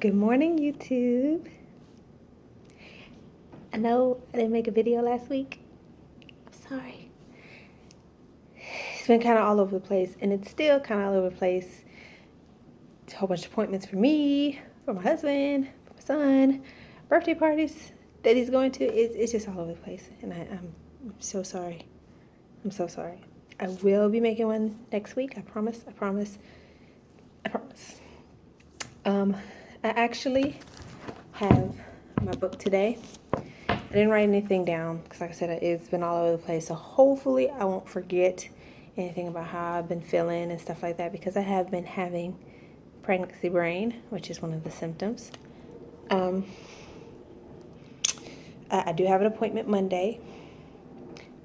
Good morning, YouTube. I know I didn't make a video last week. I'm sorry. It's been kind of all over the place, and it's still kind of all over the place. It's a whole bunch of appointments for me, for my husband, for my son, birthday parties that he's going to. It's just all over the place, and I'm so sorry. I'm so sorry. I will be making one next week. I promise. I promise. I promise. I actually have my book today. I didn't write anything down because, like I said, it's been all over the place. So hopefully I won't forget anything about how I've been feeling and stuff like that, because I have been having pregnancy brain, which is one of the symptoms. I do have an appointment Monday,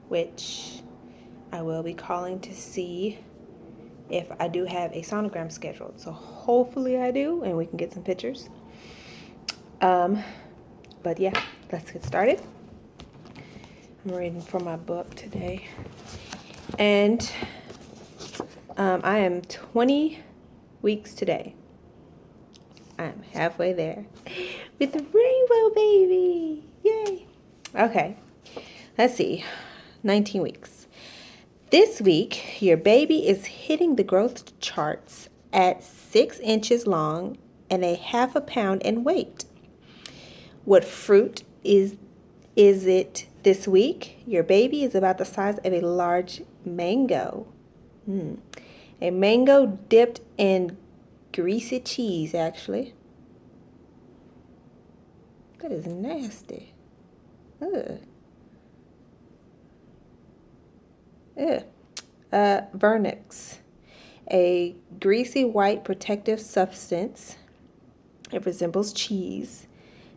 which I will be calling to see if I do have a sonogram scheduled. So hopefully I do, and we can get some pictures. But yeah, let's get started. I'm reading from my book today. And I am 20 weeks today. I'm halfway there with the rainbow baby. Yay. Okay, let's see. 19 weeks. This week, your baby is hitting the growth charts at 6 inches long and a half a pound in weight. What fruit is it this week? Your baby is about the size of a large mango. A mango dipped in greasy cheese, actually. That is nasty. Ugh. Ugh. Vernix, a greasy white protective substance. It resembles cheese.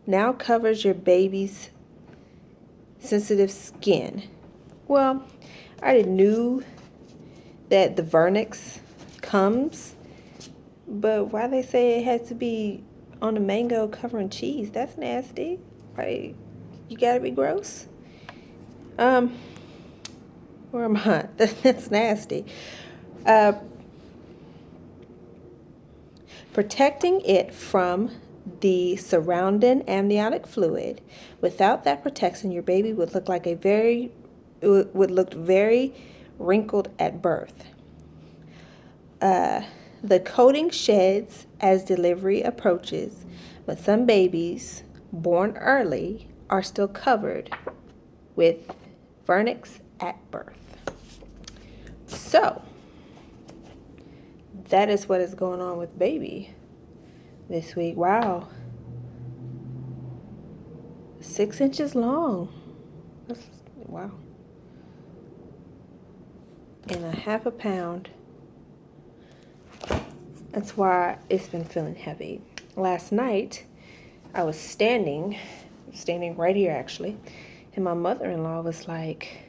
Now covers your baby's sensitive skin. Well, I already knew that the vernix comes, but why they say it has to be on a mango covering cheese? That's nasty. Like, you gotta be gross. Where am I? That's nasty. Protecting it from the surrounding amniotic fluid. Without that protection, your baby would look very wrinkled at birth. The coating sheds as delivery approaches, but some babies born early are still covered with vernix at birth. So, that is what is going on with baby this week. Wow. 6 inches long. Wow. And a half a pound. That's why it's been feeling heavy. Last night, I was standing right here actually, and my mother-in-law was like,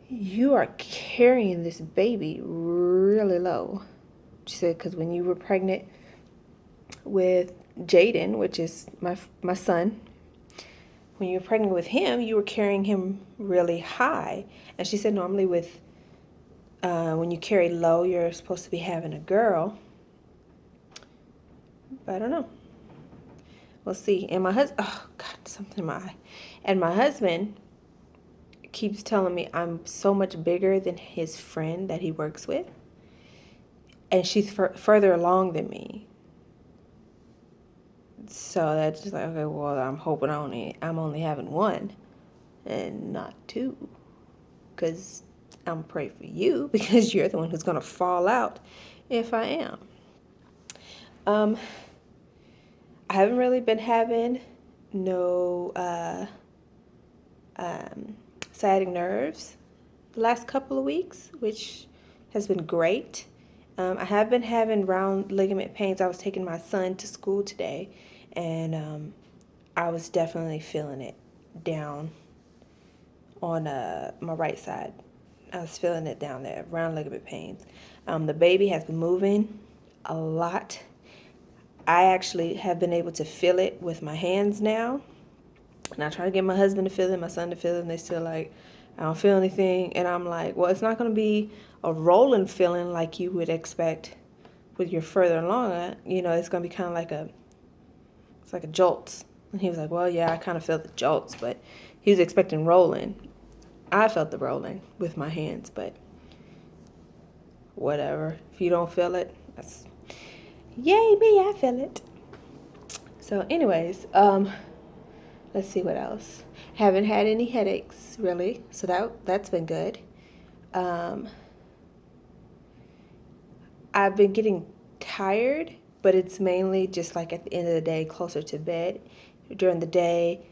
"You are carrying this baby really low." She said, because when you were pregnant with Jaden, which is my son, when you were pregnant with him, you were carrying him really high. And she said normally when you carry low, you're supposed to be having a girl. But I don't know. We'll see. And my husband, oh God, something in my eye. And my husband keeps telling me I'm so much bigger than his friend that he works with. And she's further along than me. So that's just like, okay, well, I'm hoping I'm only having one and not two. Because I'm praying for you, because you're the one who's going to fall out if I am. I haven't really been having no sciatic nerves the last couple of weeks, which has been great. I have been having round ligament pains. I was taking my son to school today, and I was definitely feeling it down on my right side. I was feeling it down there, round ligament pains. The baby has been moving a lot. I actually have been able to feel it with my hands now. And I try to get my husband to feel it, my son to feel it, and they're still like, I don't feel anything. And I'm like, well, it's not going to be a rolling feeling like you would expect when you're further along, it's going to be kind of it's like a jolt. And he was like, well, yeah, I kind of felt the jolts, but he was expecting rolling. I felt the rolling with my hands, but whatever. If you don't feel it, that's yay me, I feel it. So anyways, let's see what else. Haven't had any headaches really, so that's been good. I've been getting tired, but it's mainly just like at the end of the day, closer to bed. During the day,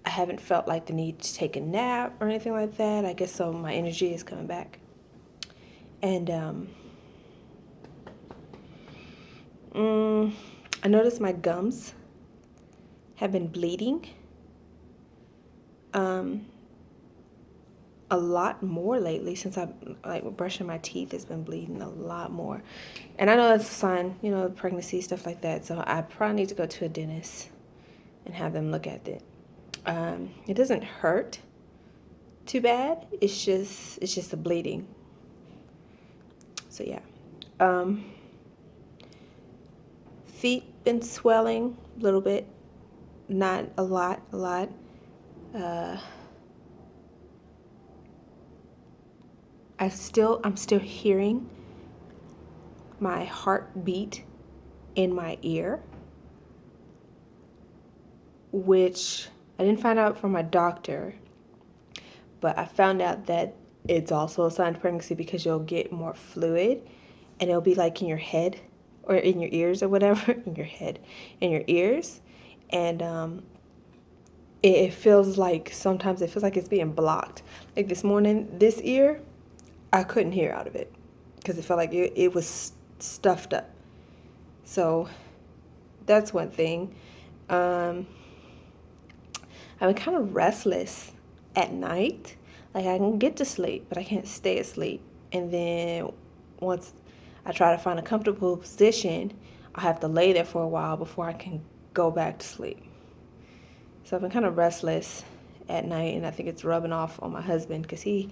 I haven't felt like the need to take a nap or anything like that. I guess so my energy is coming back. And I noticed my gums have been bleeding a lot more lately. Since I'm like brushing my teeth, it's been bleeding a lot more. And I know that's a sign, pregnancy, stuff like that. So I probably need to go to a dentist and have them look at it. It doesn't hurt too bad. It's just the bleeding. So yeah. Feet been swelling a little bit, not a lot. I'm still hearing my heartbeat in my ear, which I didn't find out from my doctor, but I found out that it's also a sign of pregnancy because you'll get more fluid and it'll be like in your head or in your ears or whatever, in your ears. And sometimes it feels like it's being blocked. Like this morning, this ear, I couldn't hear out of it because it felt like it was stuffed up. So that's one thing. I've been kind of restless at night. Like I can get to sleep, but I can't stay asleep. And then once I try to find a comfortable position, I have to lay there for a while before I can go back to sleep. So I've been kind of restless at night, and I think it's rubbing off on my husband because he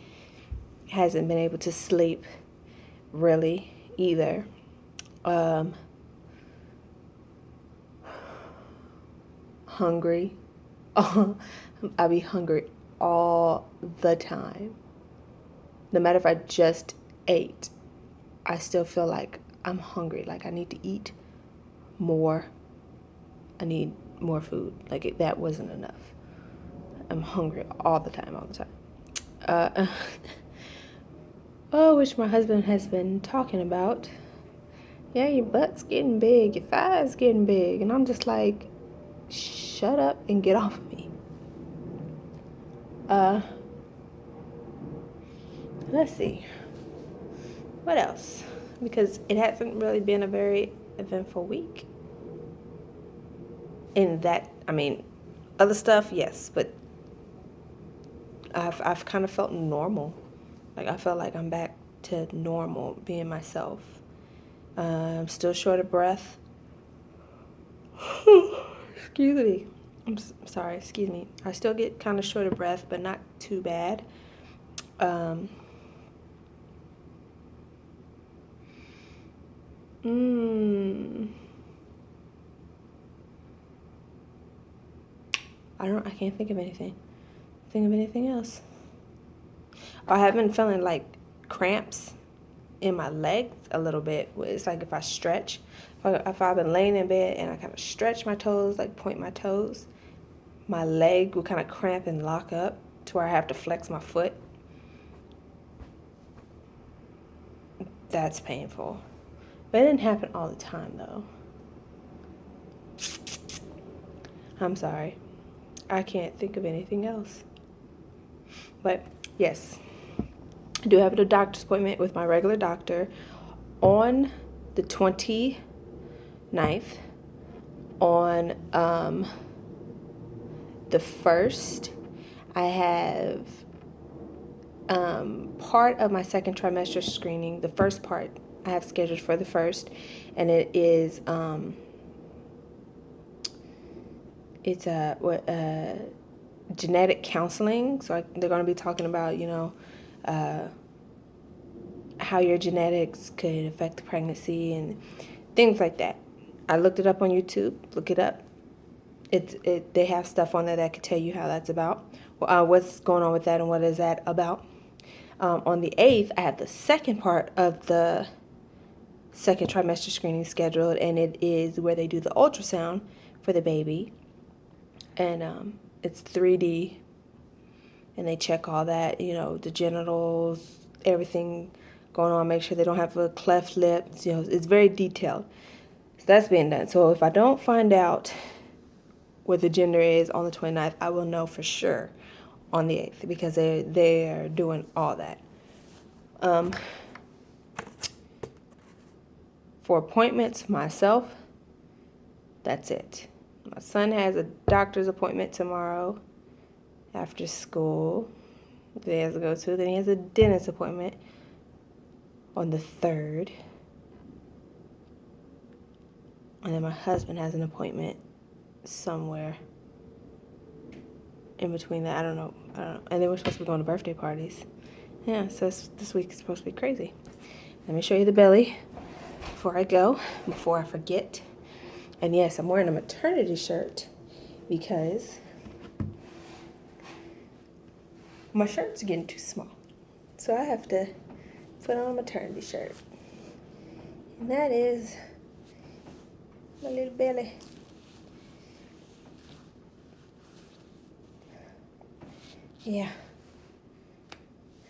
hasn't been able to sleep really either. Hungry. I be hungry all the time. No matter if I just ate, I still feel like I'm hungry. Like I need to eat more. I need more food. Like that wasn't enough. I'm hungry all the time. Which my husband has been talking about. Yeah, your butt's getting big, your thigh's getting big. And I'm just like, shut up and get off of me. Let's see. What else? Because it hasn't really been a very eventful week. In that, other stuff, yes, but I've kind of felt normal. Like I felt like I'm back to normal, being myself. I'm still short of breath. Excuse me. I'm sorry, excuse me. I still get kind of short of breath, but not too bad. I can't think of anything. Think of anything else. I have been feeling like cramps in my legs a little bit. It's like if I stretch, if I've been laying in bed and I kind of stretch my toes, like point my toes, my leg will kind of cramp and lock up to where I have to flex my foot. That's painful. But it didn't happen all the time though. I'm sorry. I can't think of anything else. But yes, I do have a doctor's appointment with my regular doctor on the 29th. On the 1st, I have part of my second trimester screening. The first part I have scheduled for the 1st, and it is it's a genetic counseling. So they're going to be talking about how your genetics could affect the pregnancy and things like that. I looked it up on YouTube. Look it up. They have stuff on there that could tell you how that's about, what's going on with that and what is that about. On the 8th, I have the second part of the second trimester screening scheduled, and it is where they do the ultrasound for the baby, and it's 3D, and they check all that, the genitals, everything going on, make sure they don't have a cleft lip. It's very detailed. So that's being done. So if I don't find out what the gender is on the 29th, I will know for sure on the 8th, because they're doing all that. For appointments, myself, that's it. My son has a doctor's appointment tomorrow after school that he has to go to. Then he has a dentist appointment on the 3rd. And then my husband has an appointment somewhere in between that. I don't know. And then we're supposed to be going to birthday parties. Yeah, so this week is supposed to be crazy. Let me show you the belly before I forget. And yes, I'm wearing a maternity shirt because my shirt's getting too small. So I have to put on a maternity shirt. And that is my little belly. Yeah.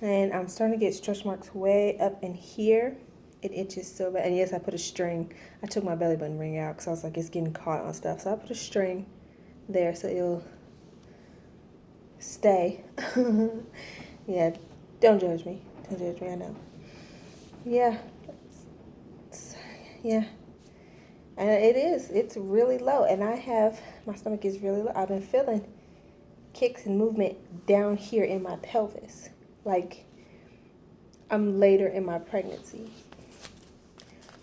And I'm starting to get stretch marks way up in here. It itches so bad. And yes, I put a string. I took my belly button ring out because I was like, it's getting caught on stuff. So I put a string there so it'll stay. Yeah, don't judge me. Don't judge me, I know. Yeah. Yeah. And it's really low. And my stomach is really low. I've been feeling kicks and movement down here in my pelvis. Like I'm later in my pregnancy.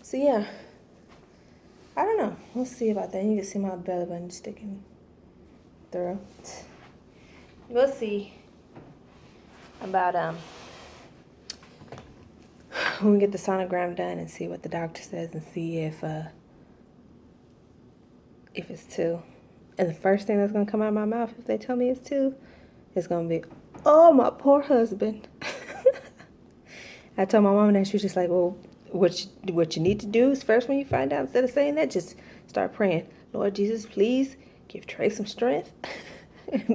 So yeah, I don't know. We'll see about that. You can see my belly button sticking through. We'll see about when we get the sonogram done and see what the doctor says and see if it's 2. And the first thing that's gonna come out of my mouth if they tell me it's 2 is gonna be, oh, my poor husband. I told my mom that. She was just like, well, what you need to do is first when you find out, instead of saying that, just start praying. Lord Jesus, please give Trey some strength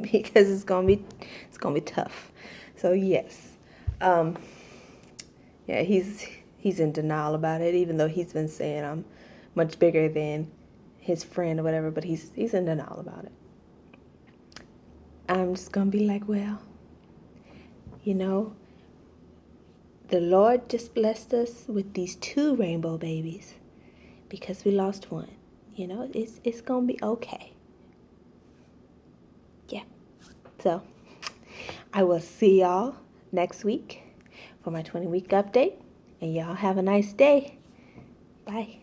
because it's gonna be tough. So yes, yeah, he's in denial about it, even though he's been saying I'm much bigger than his friend or whatever, but he's in denial about it. I'm just gonna be like, well, the Lord just blessed us with these 2 rainbow babies because we lost one. It's gonna be okay. Yeah. So I will see y'all next week for my 20-week update, and y'all have a nice day. Bye.